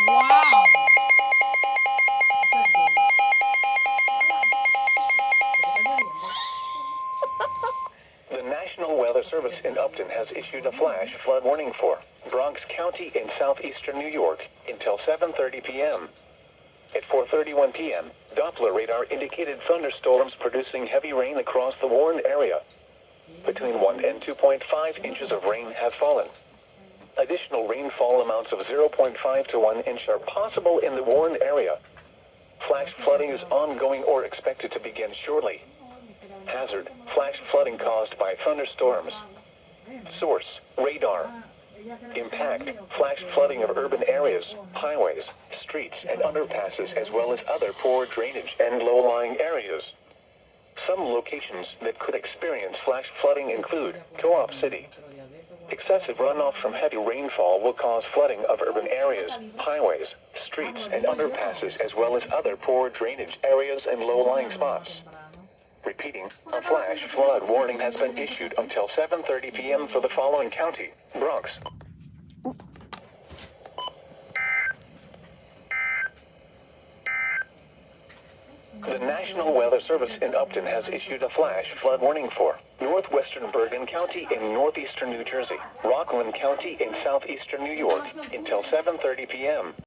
Wow. The National Weather Service in Upton has issued a flash flood warning for Bronx County in southeastern New York until 7:30 p.m. At 4:31 p.m., Doppler radar indicated thunderstorms producing heavy rain across the warned area. Between 1 and 2.5 inches of rain have fallen. Additional rainfall amounts of 0.5 to 1 inch are possible in the warned area. Flash flooding is ongoing or expected to begin shortly. Hazard: flash flooding caused by thunderstorms. Source: radar. Impact: flash flooding of urban areas, highways, streets, and underpasses, as well as other poor drainage and low-lying areas. Some locations that could experience flash flooding include Co-op City. Excessive runoff from heavy rainfall will cause flooding of urban areas, highways, streets, and underpasses, as well as other poor drainage areas and low-lying spots. Repeating, a flash flood warning has been issued until 7:30 p.m. for the following county: Bronx. The National Weather Service in Upton has issued a flash flood warning for northwestern Bergen County in northeastern New Jersey, Rockland County in southeastern New York until 7:30 p.m.